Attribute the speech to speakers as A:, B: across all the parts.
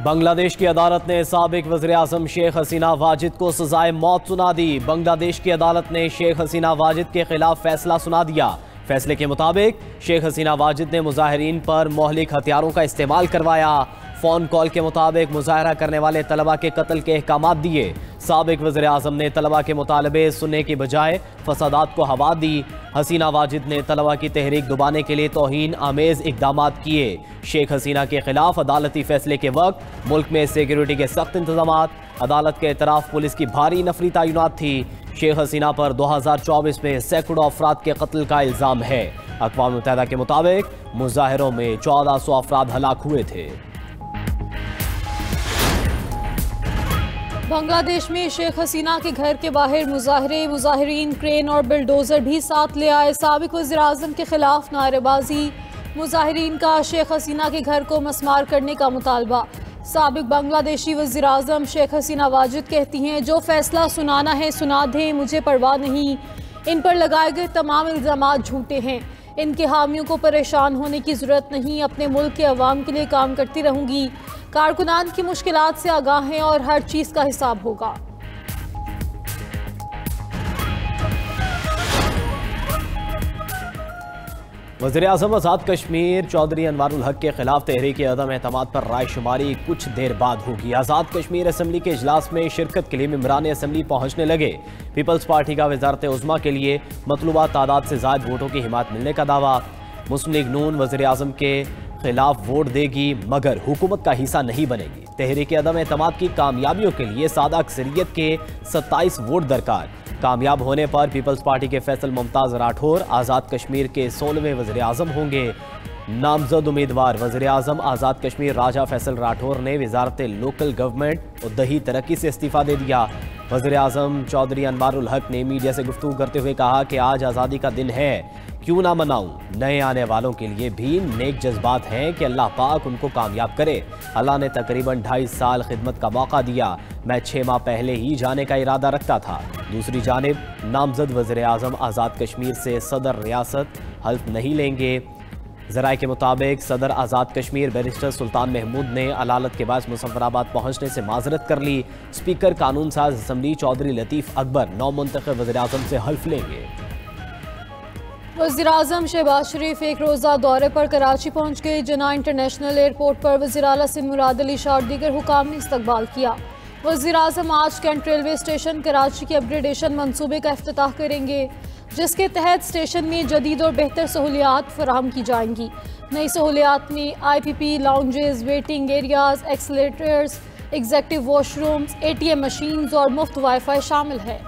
A: बांग्लादेश की अदालत ने साबिक वज़ीर-ए-आज़म शेख हसीना वाजिद को सजाए मौत सुना दी। बांग्लादेश की अदालत ने शेख हसीना वाजिद के खिलाफ फैसला सुना दिया। फैसले के मुताबिक शेख हसीना वाजिद ने मुजाहिरीन पर मोहलिक हथियारों का इस्तेमाल करवाया। फ़ोन कॉल के मुताबिक मुजाहरा करने वाले तलबा के कत्ल के अहकामात दिए। साबिक वज़ीर-ए-आज़म ने तलबा के मुतालबे सुनने की बजाय फसादात को हवा दी। हसीना वाजिद ने तलबा की तहरीक दबाने के लिए तौहीन आमेज़ इक़दामात किए। शेख हसीना के खिलाफ अदालती फैसले के वक्त मुल्क में सिक्योरिटी के सख्त इंतजामात, अदालत के एतराफ़ पुलिस की भारी नफरी तैनात थी। शेख हसीना पर 2024 में सैकड़ों अफराद के कत्ल का इल्ज़ाम है। अक़वाम मुत्तहिदा के मुताबिक मुजाहिरों में 1400 अफराद हलाक हुए थे।
B: बांग्लादेश में शेख हसीना के घर के बाहर मुजाहिरीन क्रेन और बिल्डोजर भी साथ ले आए। साबिक वज़ीर-ए-आज़म के खिलाफ नारेबाजी, मुजाहिरीन का शेख हसीना के घर को मसमार करने का मुतालबा। साबिक बांग्लादेशी वज़ीर-ए-आज़म शेख हसीना वाजिद कहती हैं, जो फैसला सुनाना है सुना दें, मुझे परवाह नहीं। इन पर लगाए गए तमाम इल्ज़ामात झूठे हैं। इनके हामियों को परेशान होने की ज़रूरत नहीं। अपने मुल्क के अवाम के लिए काम करती रहूँगी। कारकुनान की मुश्किलात से आगाह हैं और हर चीज़ का हिसाब होगा।
A: वज़ीर-ए-आज़म आज़ाद कश्मीर चौधरी अनवारुल हक के खिलाफ तहरीक अदम एतमाद पर राय शुमारी कुछ देर बाद होगी। आज़ाद कश्मीर असम्बली के इजलास में शिरकत के लिए मेंबरान असम्बली पहुँचने लगे। पीपल्स पार्टी का वज़ारत उज़्मा के लिए मतलूबा तादाद से ज़ायद वोटों की हिमायत मिलने का दावा। मुस्लिम लीग नून वज़ीर-ए-आज़म के खिलाफ वोट देगी मगर हुकूमत का हिस्सा नहीं बनेगी। तहरीक अदम एतमाद की कामयाबियों के लिए सादा अक्सरियत के 27 वोट दरकार। कामयाब होने पर पीपल्स पार्टी के फैसल मुमताज़ राठौर आज़ाद कश्मीर के 16वें वज़ीर-ए-आज़म होंगे। नामजद उम्मीदवार वज़ीर-ए-आज़म आज़ाद कश्मीर राजा फैसल राठौर ने वज़ारत लोकल गवर्नमेंट और दही तरक्की से इस्तीफ़ा दे दिया। वज़ीर-ए-आज़म चौधरी अनवारुल हक ने मीडिया से गुफ्तगू करते हुए कहा कि आज आज़ादी का दिन है, क्यों ना मनाऊं। नए आने वालों के लिए भी नेक जज्बात हैं कि अल्लाह पाक उनको कामयाब करे। अल्लाह ने तकरीबन 2.5 साल खिदमत का मौका दिया। मैं 6 माह पहले ही जाने का इरादा रखता था। दूसरी जानिब नामजद वज़ीर-ए-आज़म आज़ाद कश्मीर से सदर रियासत हल्फ नहीं लेंगे। ज़राए के मुताबिक सदर आज़ाद कश्मीर बैरिस्टर सुल्तान महमूद ने अदालत के बाद मुज़फ़्फ़राबाद पहुँचने से माजरत कर ली। स्पीकर कानून साज असम्बली चौधरी लतीफ़ अकबर नौमुंतखब वज़ीर-ए-आज़म से हल्फ लेंगे।
B: वज़ीर-ए-आज़म शहबाज शरीफ एक रोज़ा दौरे पर कराची पहुँच गए। जना इंटरनेशनल एयरपोर्ट पर वज़ीर आला सिंध मुराद अली शाह और दीगर हुकाम ने इस्तकबाल किया। वज़ीर-ए-आज़म आज कैंट रेलवे स्टेशन कराची के अपग्रेडेशन मनसूबे का इफ्तिताह करेंगे, जिसके तहत स्टेशन में जदीद और बेहतर सहूलियात फराहम की जाएंगी। नई सहूलियात में IPP lounges, waiting areas, escalators, executive washrooms, ATM machines और मुफ्त वाईफाई शामिल है।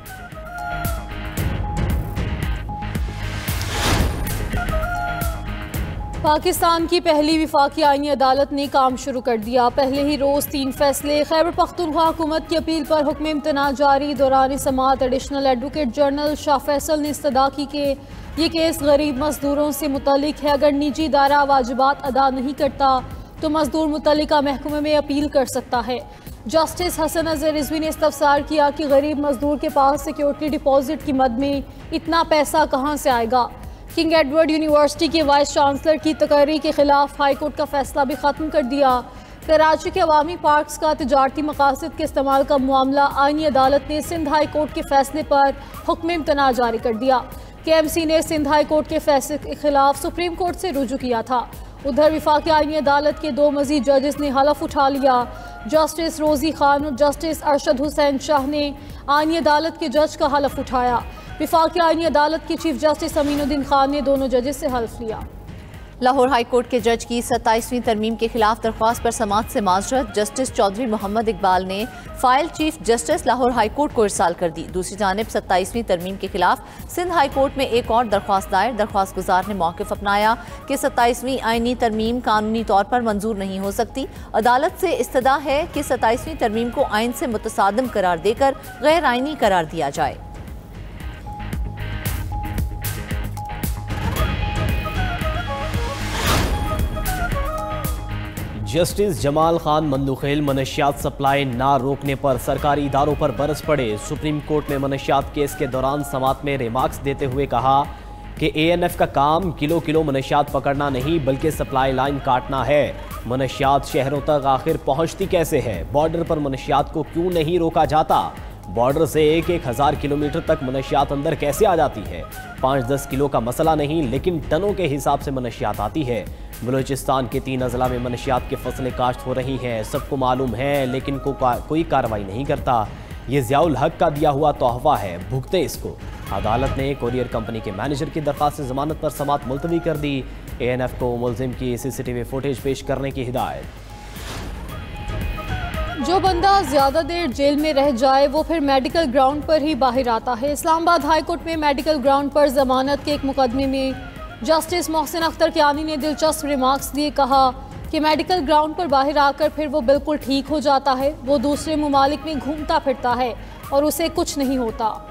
B: पाकिस्तान की पहली विफाकी आईनी अदालत ने काम शुरू कर दिया। पहले ही रोज़ 3 फैसले। खैबर पख्तूनख्वा हुकूमत की अपील पर हुक्म इम्तना जारी। दौरान समाअत additional advocate general Shah Faisal ने इस्तदा की कि ये केस गरीब मजदूरों से मुतल्लिक है। अगर निजी इदारा वाजिबात अदा नहीं करता तो मजदूर मुतल्लिका महकमे में अपील कर सकता है। जस्टिस हसन अजहर रिजवी ने इस्तफसार किया कि गरीब मजदूर के पास सिक्योरिटी डिपॉजिट की मद में इतना पैसा कहाँ से आएगा। किंग एडवर्ड यूनिवर्सिटी के वाइस चांसलर की तकरीर के खिलाफ हाई कोर्ट का फैसला भी ख़त्म कर दिया। कराची के अवामी पार्क्स का तिजारती मकासद के इस्तेमाल का मामला आईनी अदालत ने सिंध हाई कोर्ट के फैसले पर हुक्म इम्तना जारी कर दिया। KMC ने सिंध हाई कोर्ट के फैसले के खिलाफ सुप्रीम कोर्ट से रुजू किया था। उधर विफाकी आईनी अदालत के 2 मजीद जजेस ने हलफ उठा लिया। जस्टिस रोजी खान और जस्टिस अरशद हुसैन शाह ने आईनी अदालत के जज का हलफ उठाया। विफाकी आईनी अदालत के चीफ जस्टिस अमीनुद्दीन खान ने दोनों जजेस से हल्फ लिया।
C: लाहौर हाई कोर्ट के जज की 27वीं तरमीम के खिलाफ दरख्वास्त पर समाअत से माजरत। जस्टिस चौधरी मोहम्मद इकबाल ने file chief justice Lahore high court को इरसाल कर दी। दूसरी जानिब 27वीं तरमीम के खिलाफ सिंध हाई कोर्ट में एक और दरख्वास्त दायर। दरख्वास्त गुजार ने मौक़िफ़ अपनाया कि 27वीं आईनी तरमीम कानूनी तौर पर मंजूर नहीं हो सकती। अदालत से इस्तदा है कि 27वीं तरमीम को आइन से मुतसादिम करार देकर गैर आइनी करार दिया जाए।
A: जस्टिस जमाल खान मंदुखेल मनशियात सप्लाई ना रोकने पर सरकारी इदारों पर बरस पड़े। सुप्रीम कोर्ट में मनशियात केस के दौरान समाअत में रिमार्क्स देते हुए कहा कि ANF का काम किलो किलो मनशियात पकड़ना नहीं बल्कि सप्लाई लाइन काटना है। मनशियात शहरों तक आखिर पहुंचती कैसे है? बॉर्डर पर मनशियात को क्यों नहीं रोका जाता? बॉर्डर से 1,000 किलोमीटर तक मनशियात अंदर कैसे आ जाती है? 5-10 किलो का मसला नहीं, लेकिन टनों के हिसाब से मनशियात आती है। बलूचिस्तान के 3 अजला में मनशियात की फसलें काश्त हो रही हैं, सबको मालूम है, लेकिन कोई कार्रवाई नहीं करता। ये ज़ियाउल हक का दिया हुआ तोहफा है, भुगते इसको। अदालत ने कोरियर कंपनी के मैनेजर की दरख्वास्त जमानत पर समाअत मुलतवी कर दी। ANF को मुलजिम की CCTV फुटेज पेश करने की हिदायत।
B: जो बंदा ज़्यादा देर जेल में रह जाए वो फिर मेडिकल ग्राउंड पर ही बाहर आता है। इस्लामाबाद हाई कोर्ट में मेडिकल ग्राउंड पर जमानत के एक मुकदमे में जस्टिस मोहसिन अख्तर कियानी ने दिलचस्प रिमार्क्स दिए। कहा कि मेडिकल ग्राउंड पर बाहर आकर फिर वो बिल्कुल ठीक हो जाता है। वो दूसरे ममालिक में घूमता फिरता है और उसे कुछ नहीं होता।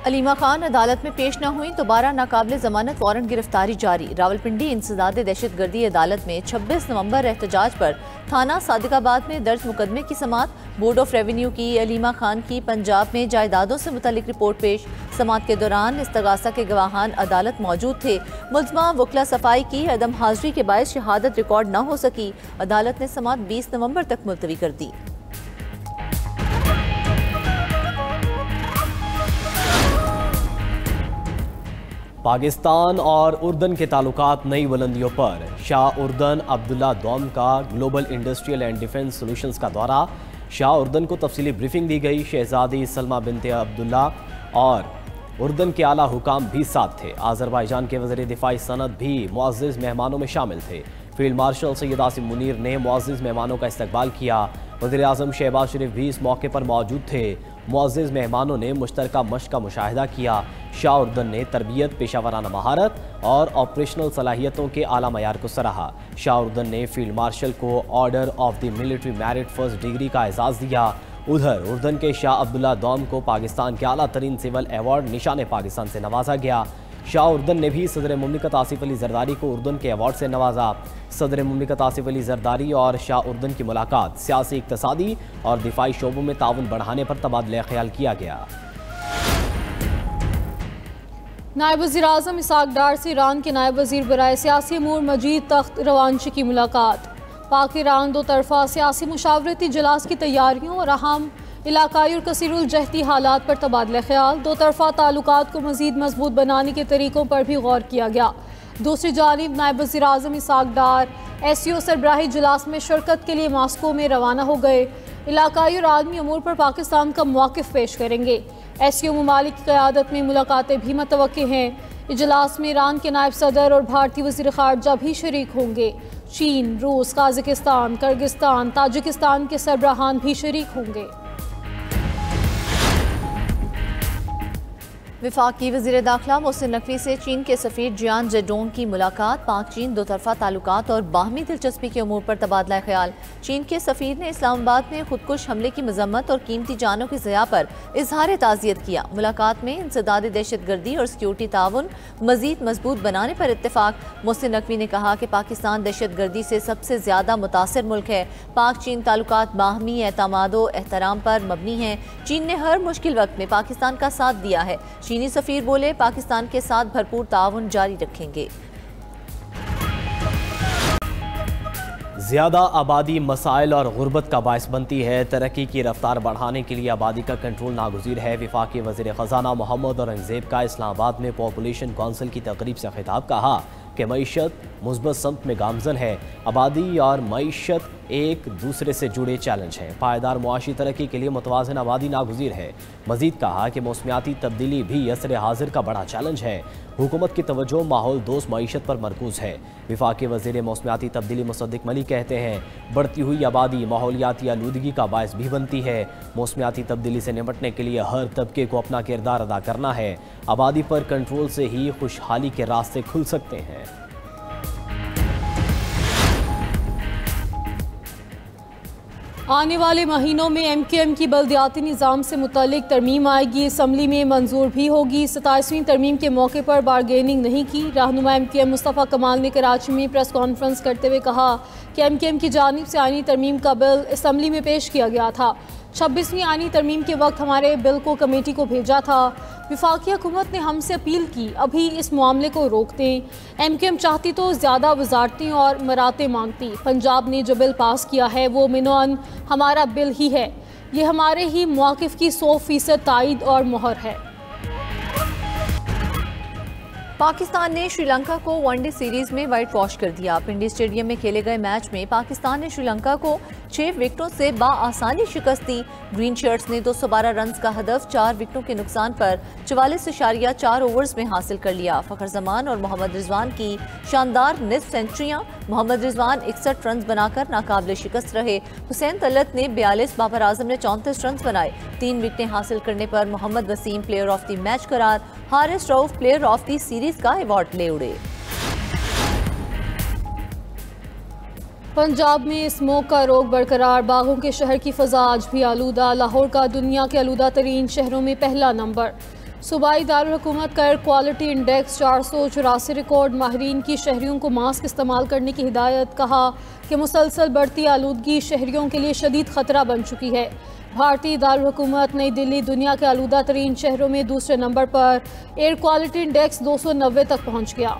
C: अलीमा खान अदालत में पेश न हुई, दोबारा नाकाबिले जमानत वारंट गिरफ्तारी जारी। रावलपिंडी इंसदाद दहशतगर्दी अदालत में 26 नवंबर एहतजाज पर थाना सादिकाबाद में दर्ज मुकदमे की समाअत। बोर्ड ऑफ रेवेन्यू की अलीमा खान की पंजाब में जायदादों से मुतल्लिक रिपोर्ट पेश। समाअत के दौरान इस्तगासा के गवाहान अदालत मौजूद थे। मुल्ज़मा वकला सफाई की अदम हाजिरी के बायस शहादत रिकॉर्ड न हो सकी। अदालत ने समाअत 20 नवंबर तक मुलतवी कर दी।
A: पाकिस्तान और उर्दन के ताल्लुकात नई बुलंदियों पर। शाह उर्दन अब्दुल्ला दौम का global industrial and defence solutions का दौरा। शाह उर्दन को तफसीली ब्रीफिंग दी गई। शहजादी सलमा बिनते अब्दुल्ला और उर्दन के आला हुकाम भी साथ थे। आज़रबाईजान के वज़ीर दिफाई सनद भी मुअज़्ज़िज़ मेहमानों में शामिल थे। फील्ड मार्शल सैयद आसिम मुनीर ने मुअज़्ज़िज़ मेहमानों का इस्तकबाल किया। वज़ीर आज़म शहबाज शरीफ भी इस मौके पर मौजूद थे। मुअज़्ज़िज़ मेहमानों ने मुश्तरका मश्क का मुशाहिदा किया। शाह उर्दन ने तरबियत, पेशावराना महारत और ऑपरेशनल सलाहियतों के आला मयार को सराहा। शाह उर्दन ने फील्ड मार्शल को order of the military merit first degree का एजाज़ दिया। उधर उर्दन के शाह अब्दुल्ला दौम को पाकिस्तान के आला तरीन सिविल अवार्ड निशान पाकिस्तान से नवाजा गया। शाह उर्दन ने भी सदर मुमलिकत आसिफ अली जरदारी को उर्दन के अवार्ड से नवाजा। सदर मुमलिकत आसिफ अली जरदारी और शाह उर्दन की मुलाकात सियासी, इक़्तिसादी और दिफाई शोबों में ताउन बढ़ाने पर तबादला ख्याल किया गया।
B: नायब वज़ीर आज़म इसहाक़ डार से ईरान के नायब वज़ीर बराए सियासी अमूर मजीद तख्त रवानशी की मुलाकात। पाक ईरान दो तरफ़ा सियासी मुशावरती इजलास की तैयारियों और अहम इलाकाई और कसीरुल जहती हालात पर तबादला ख्याल। दो तरफ़ा ताल्लुकात को मज़ीद मजबूत बनाने के तरीक़ों पर भी गौर किया गया। दूसरी जानिब नायब वज़ीर आज़म इसहाक़ डार SCO सरबराही इजलास में शिरकत के लिए मॉस्को में रवाना हो गए। इलाकाई और आलमी अमूर पर पाकिस्तान का मौक़िफ़ पेश करेंगे। SCO ममालिक की क़यादत में मुलाकातें भी मतवक्के हैं। इजलास में ईरान के नायब सदर और भारतीय वज़ीर ख़ारजा भी शरीक होंगे। चीन, रूस, काज़ाकिस्तान, किर्गिस्तान, ताजिकिस्तान के सरबराहान भी शरीक होंगे।
C: वफाकी वज़ीर दाखिला मोहसिन नकवी से चीन के सफ़ीर जियान जेडोंग की मुलाकात। पाक चीन दो तरफ़ा ताल्लुकात और बाहमी दिलचस्पी के अमूर पर तबादला ख्याल। चीन के सफ़ीर ने इस्लामाबाद में खुदकुश हमले की मजम्मत और कीमती जानों की ज़िया पर इजहार ताज़ियत किया। मुलाकात में इंसदाद दहशतगर्दी और सिक्योरिटी ताउन मज़ीद मजबूत बनाने पर इत्तेफाक। मोहसिन नकवी ने कहा कि पाकिस्तान दहशतगर्दी से सबसे ज़्यादा मुतासिर मुल्क है। पाक चीन ताल्लुकात बाहमी एतमाद व एहतराम पर मबनी हैं। चीन ने हर मुश्किल वक्त में पाकिस्तान का साथ दिया है। चीनी सफीर बोले, पाकिस्तान के साथ भरपूर ताउन जारी रखेंगे।
A: ज़्यादा आबादी मसाइल और गुर्बत का बायस बनती है। तरक्की की रफ्तार बढ़ाने के लिए आबादी का कंट्रोल नागुज़ीर है। वफाकी वज़ीर ख़जाना मोहम्मद औरंगज़ेब का इस्लामाबाद में पॉपुलेशन काउंसिल की तकरीब से खिताब। कहा कि मईशत मुस्बत समत में गामजन है। आबादी और मईशत एक दूसरे से जुड़े चैलेंज हैं। पायदार मुआशी तरक्की के लिए मुतवाज़िन आबादी नागुज़ीर है। मज़ीद कहा कि मौसमियाती तब्दीली भी असर हाजिर का बड़ा चैलेंज है। हुकूमत की तवज्जो माहौल दोस्त मईशत पर मरकूज़ है। वफाकी वज़ीर मौसमियाती तब्दीली मुसद्दिक़ मलिक कहते हैं, बढ़ती हुई आबादी माहौलियाती आलूदगी का बायस भी बनती है। मौसमियाती तब्दीली से निपटने के लिए हर तबके को अपना किरदार अदा करना है। आबादी पर कंट्रोल से ही खुशहाली के रास्ते खुल सकते हैं।
B: आने वाले महीनों में MKM की बल्दियाती निज़ाम से मुतल्लिक तरमीम आएगी। असम्बली में मंजूर भी होगी। 27वीं तरमीम के मौके पर बारगेनिंग नहीं की। रहनुमा MKM मुस्तफ़ा कमाल ने कराची में प्रेस कॉन्फ्रेंस करते हुए कहा कि MKM की जानिब से आईनी तरमीम का बिल असम्बली में पेश किया गया था। 26वीं आईनी तरमीम के वक्त हमारे बिल को कमेटी को भेजा था। वफाकी हुकूमत ने हमसे अपील की अभी इस मामले को रोक दें। MQM चाहती तो ज़्यादा वजारतें और मराते मांगती। पंजाब ने जो बिल पास किया है वो मिनोन हमारा बिल ही है। ये हमारे ही मौक़िफ़ की 100% तायद और मोहर है।
C: पाकिस्तान ने श्रीलंका को वनडे सीरीज में वाइट वॉश कर दिया। पिंडी स्टेडियम में खेले गए मैच में पाकिस्तान ने श्रीलंका को 6 विकेटों से बाआसानी शिकस्त दी। ग्रीन शर्ट्स ने 212 रन का हदफ 4 विकेटों के नुकसान पर 44.4 ओवर्स में हासिल कर लिया। फखर जमान और मोहम्मद रिजवान की शानदार निस्फ सेंचुरियां। मोहम्मद रिजवान 61 रन बनाकर नाकाबिले शिकस्त रहे। हुसैन तलत ने 42, बाबर आजम ने 34 रन बनाए। 3 विकेटें हासिल करने पर Mohammad Wasim player of the match करार, Haris Rauf player of the series का अवार्ड ले उड़े।
B: पंजाब में स्मोक का रोग बरकरार। बागों के शहर की फ़ज़ा आज भी आलूदा। लाहौर का दुनिया के आलूदा तरीन शहरों में पहला नंबर। सूबाई दारुल हुकूमत का एयर क्वालिटी इंडेक्स 484 रिकॉर्ड। माहिरीन की शहरियों को मास्क इस्तेमाल करने की हिदायत। कहा कि मुसलसल बढ़ती आलूदगी शहरियों के लिए शदीद ख़तरा बन चुकी है। भारतीय दारुल हुकूमत नई दिल्ली दुनिया के आलूदा तरीन शहरों में दूसरे नंबर पर। एयर क्वालिटी इंडेक्स 290 तक पहुँच गया।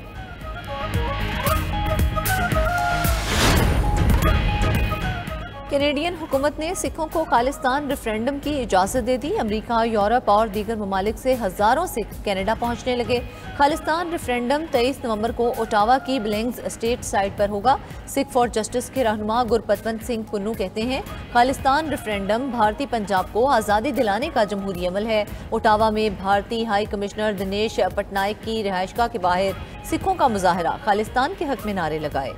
C: कैनेडियन हुकूमत ने सिखों को खालिस्तान रेफरेंडम की इजाज़त दे दी। अमेरिका, यूरोप और दीगर ममालिक से हज़ारों सिख कनाडा पहुँचने लगे। खालिस्तान रेफरेंडम 23 नवंबर को ओटावा की बिलिंग्स स्टेट साइट पर होगा। सिख फॉर जस्टिस के रहनुमा गुरपतवंत सिंह पुन्नू कहते हैं खालिस्तान रेफरेंडम भारतीय पंजाब को आज़ादी दिलाने का जमहूरी अमल है। ओटावा में भारतीय हाई कमिश्नर दिनेश पटनायक की रिहाइशगाह के बाहर सिखों का मुजाहरा खालिस्तान के हक में नारे लगाए।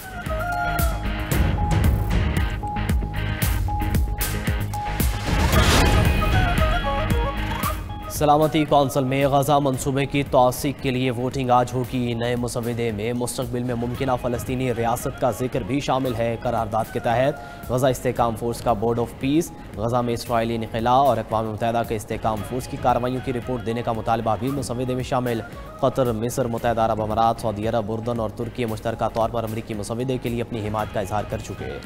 A: सलामती कौंसिल में गजा मनसूबे की तौसीक के लिए वोटिंग आज होगी। नए मुसवदे में मुस्तकबिल में मुमकिना फ़लस्तीनी रियासत का जिक्र भी शामिल है। करारदाद के तहत गजा इस्तेकाम फोर्स का बोर्ड ऑफ पीस, गजा में इसराइली इनखला और अक़वाम मुत्तहिदा के इस्तेकाम फोर्स की कार्रवाइयों की रिपोर्ट देने का मुतालबा भी मुसवदे में शामिल। कतर, मिस्र, मुत्तहिदा अरब अमारात, सऊदी अरब, उर्दन और तुर्की मुश्तरका तौर पर अमरीकी मुसवदे के लिए अपनी हिमायत का इजहार कर चुके हैं।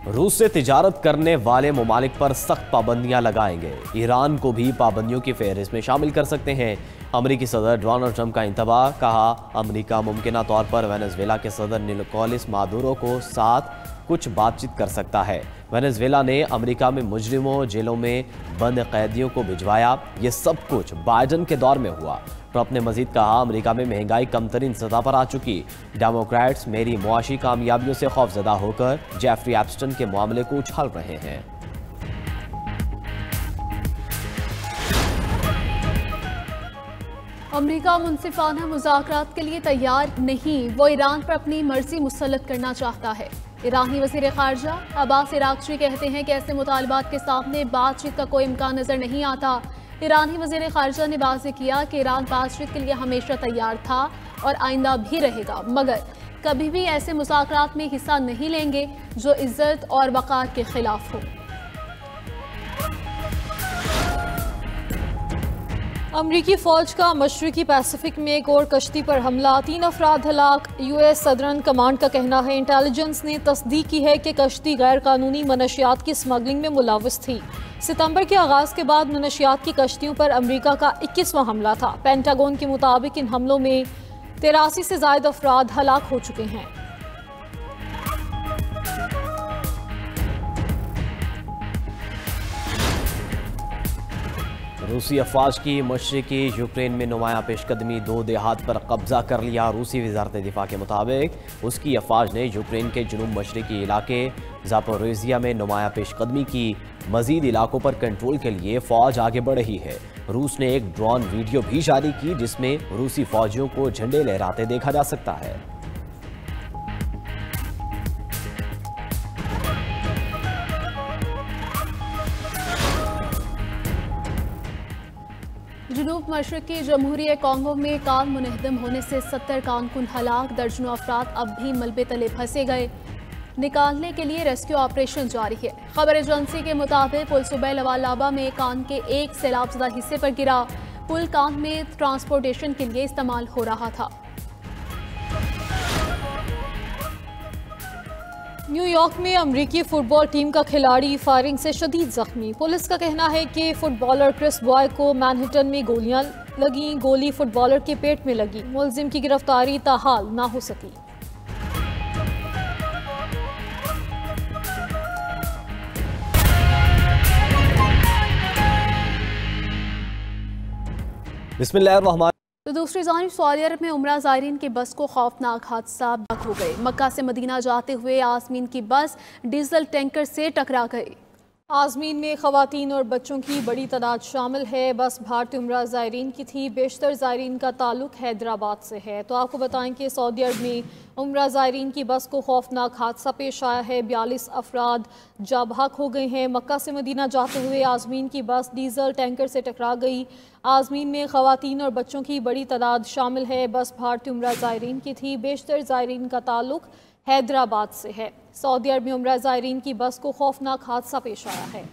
A: रूस से तिजारत करने वाले ममालिक पर सख्त पाबंदियां लगाएंगे। ईरान को भी पाबंदियों की फहरिस्त में शामिल कर सकते हैं। अमरीकी सदर डोनाल्ड ट्रंप का इंतबाह। कहा अमरीका मुमकिना तौर पर वेनेजुएला के सदर निकोलस मादुरो को साथ कुछ बातचीत कर सकता है। वेनेजुएला ने अमेरिका में मुजरिमों, जेलों में बंद कैदियों को भिजवाया। ये सब कुछ बाइडन के दौर में हुआ। ट्रंप ने मजीद कहा अमेरिका में महंगाई कमतरीन सतह पर आ चुकी। डेमोक्रेट्स मेरी मुआशी कामयाबियों से खौफजदा होकर जेफरी एप्स्टन के मामले को उछाल रहे हैं।
D: अमेरिका मुनसिफाना मुज़ाकरात के लिए तैयार नहीं। वो ईरान पर अपनी मर्जी मुसल्लत करना चाहता है। ईरानी वज़ीर ख़ारजा अब्बास इराक़ची कहते हैं कि ऐसे मुतालबात के सामने बातचीत का कोई इम्कान नज़र नहीं आता। ईरानी वज़ीर ख़ारजा ने वाज़ेह किया कि ईरान बातचीत के लिए हमेशा तैयार था और आइंदा भी रहेगा, मगर कभी भी ऐसे मुज़ाकरात में हिस्सा नहीं लेंगे जो इज़्ज़त और वक़ार के खिलाफ हो।
B: अमरीकी फ़ौज का मशरक़ी पैसिफिक में एक और कश्ती पर हमला, 3 अफराद हलाक। US सदर्न कमांड का कहना है इंटेलिजेंस ने तस्दीक की है कि कश्ती गैर कानूनी मनशियात की स्मगलिंग में मुलव्वस थी। सितंबर के आगाज़ के बाद मनशियात की कश्तियों पर अमरीका का 21वां हमला था। पेंटागन के मुताबिक इन हमलों में 83 से ज़ायद अफराद हलाक हो चुके हैं।
A: रूसी अफवाज की मशरिकी यूक्रेन में नुमाया पेशकदमी, 2 देहात पर कब्जा कर लिया। रूसी वजारत दिफा के मुताबिक उसकी अफवाज ने यूक्रेन के जुनूब मशरिकी इलाके ज़ापोरिज़िया में नुमाया पेशकदमी की। मजीद इलाकों पर कंट्रोल के लिए फ़ौज आगे बढ़ रही है। रूस ने एक ड्रोन वीडियो भी जारी की जिसमें रूसी फौजियों को झंडे लहराते देखा जा सकता है।
D: जनूब मशरक़ी जमहूरिया कॉन्गो में कार मुनहदम होने से 70 कारकुन हलाक, दर्जनों अफराद अब भी मलबे तले फंसे गए। निकालने के लिए रेस्क्यू ऑपरेशन जारी है। खबर एजेंसी के मुताबिक पुल सुबह लवालाबा में कान के एक सैलाबज़दा हिस्से पर गिरा। पुल काम में ट्रांसपोर्टेशन के लिए इस्तेमाल हो रहा था।
B: न्यूयॉर्क में अमरीकी फुटबॉल टीम का खिलाड़ी फायरिंग से शदीद जख्मी। पुलिस का कहना है कि फुटबॉलर क्रिस बॉय को मैनहट्टन में गोलियां लगी। गोली फुटबॉलर के पेट में लगी। मुलजिम की गिरफ्तारी ताहाल ना हो सकी।
A: बिस्मिल्लाहिर्रहमान।
D: तो दूसरी जानिब सऊदी अरब में उम्रा ज़ायरीन की बस को खौफनाक हादसा हो गए। मक्का से मदीना जाते हुए आज़मीन की बस डीजल टैंकर से टकरा गई।
B: आज़मीन में ख़वातीन और बच्चों की बड़ी तादाद शामिल है। बस भारतीय उम्रा ज़ायरीन की थी। बेशतर ज़ायरीन का ताल्लुक हैदराबाद से है। तो आपको बताएं कि सऊदी अरब में उम्रा ज़ायरीन की बस को खौफनाक हादसा पेश आया है। 42 अफराद जाबहक हो गए हैं। मक्का से मदीना जाते हुए आज़मीन की बस डीजल टैंकर से टकरा गई। आज़मीन में ख़वातीन और बच्चों की बड़ी तादाद शामिल है। बस भारतीय उम्रा ज़ायरीन की थी। बेशतर ज़ायरीन का ताल्लुक हैदराबाद से है। सऊदी अरब में उम्रा ज़ायरीन की बस को खौफनाक हादसा पेश आया है।